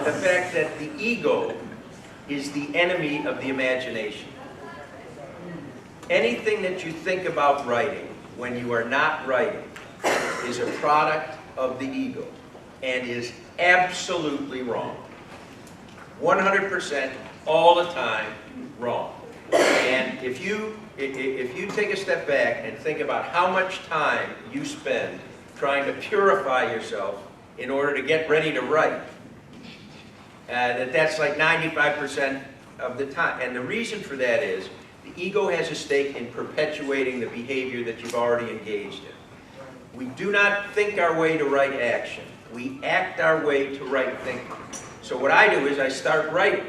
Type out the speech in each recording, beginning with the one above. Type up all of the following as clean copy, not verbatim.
the fact that the ego is the enemy of the imagination. Anything that you think about writing when you are not writing is a product of the ego and is absolutely wrong. 100% all the time wrong. And if you take a step back and think about how much time you spend trying to purify yourself in order to get ready to write, that's like 95% of the time. And the reason for that is the ego has a stake in perpetuating the behavior that you've already engaged in. We do not think our way to right action. We act our way to right thinking. So what I do is I start writing.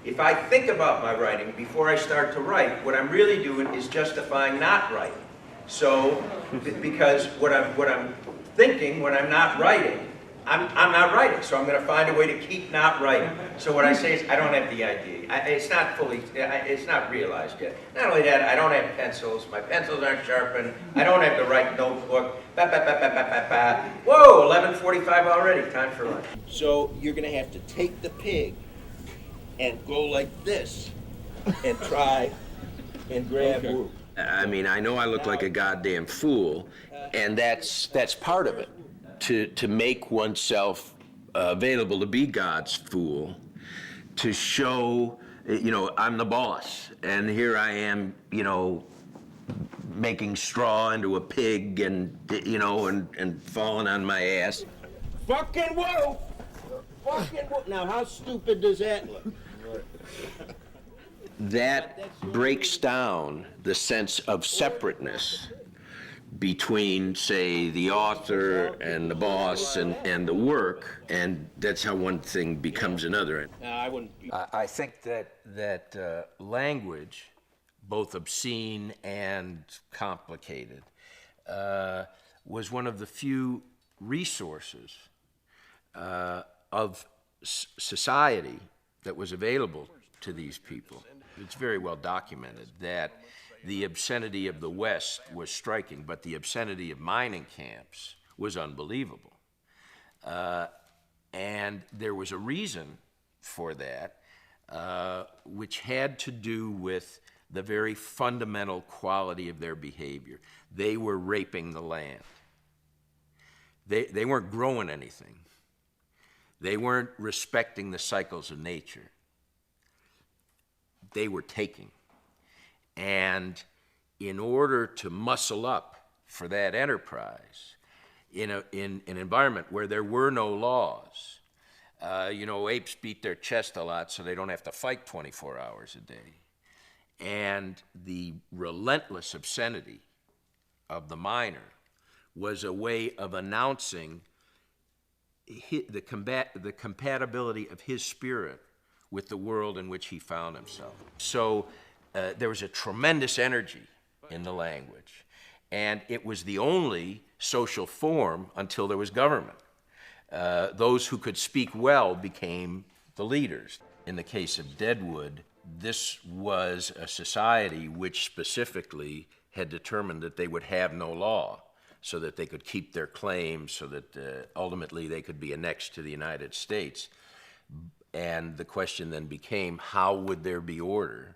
If I think about my writing before I start to write, what I'm really doing is justifying not writing. So, because what I'm thinking when I'm not writing, I'm not writing, so I'm going to find a way to keep not writing. So what I say is, I don't have the idea. It's not realized yet. Not only that, I don't have pencils. My pencils aren't sharpened. I don't have the right notebook. Whoa, 11:45 already. Time for lunch. So you're going to have to take the pig and go like this and try and grab root. I mean, I know I look like a goddamn fool, and that's part of it. To make oneself available to be God's fool, to show, I'm the boss, and here I am, making straw into a pig and, and falling on my ass. Fucking whoa! Fucking whoa! Now, how stupid does that look? That breaks down the sense of separateness between, say, the author and the boss and the work, and that's how one thing becomes another. I think that language, both obscene and complicated, was one of the few resources of society that was available to these people. It's very well documented that the obscenity of the West was striking, but the obscenity of mining camps was unbelievable. And there was a reason for that, which had to do with the very fundamental quality of their behavior. They were raping the land. They weren't growing anything. They weren't respecting the cycles of nature. They were taking. And in order to muscle up for that enterprise, in an environment where there were no laws, apes beat their chest a lot so they don't have to fight 24 hours a day. And the relentless obscenity of the miner was a way of announcing the compatibility of his spirit with the world in which he found himself. So there was a tremendous energy in the language, and it was the only social form until there was government. Those who could speak well became the leaders. In the case of Deadwood, this was a society which specifically had determined that they would have no law, so that they could keep their claims, so that ultimately they could be annexed to the United States. And the question then became, how would there be order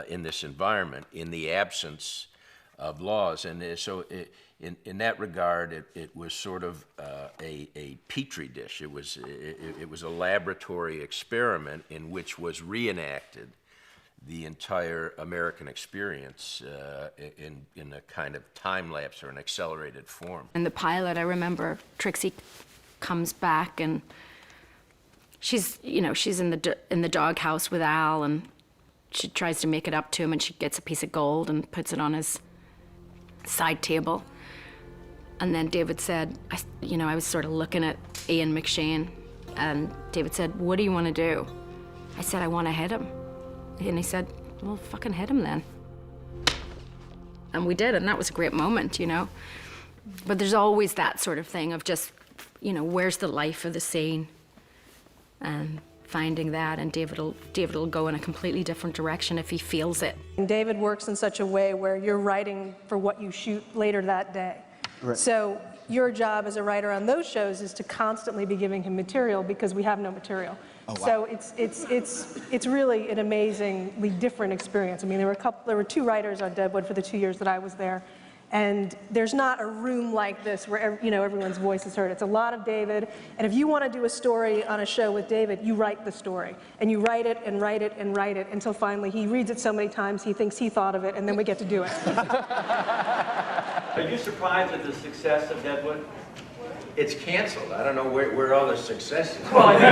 in this environment in the absence of laws? And so in that regard, it was sort of a petri dish. It was a laboratory experiment in which was reenacted the entire American experience in a kind of time lapse or an accelerated form. In the pilot, I remember Trixie comes back and she's in the doghouse with Al, and she tries to make it up to him, and she gets a piece of gold and puts it on his side table. And then David said, I was sort of looking at Ian McShane, and David said, "What do you want to do?" I said, "I want to hit him." And he said, "Well, fucking hit him then." And we did, and that was a great moment, But there's always that sort of thing of just, where's the life of the scene? And finding that, and David will go in a completely different direction if he feels it. And David works in such a way where you're writing for what you shoot later that day. Right. So your job as a writer on those shows is to constantly be giving him material because we have no material. Oh, wow. So it's really an amazingly different experience. I mean, there were 2 writers on Deadwood for the 2 years that I was there. And there's not a room like this where everyone's voice is heard. It's a lot of David. And if you want to do a story on a show with David, you write the story. And you write it and write it and write it until finally he reads it so many times he thinks he thought of it, and then we get to do it. Are you surprised at the success of Deadwood? It's canceled. I don't know where all the success is. Well, I mean,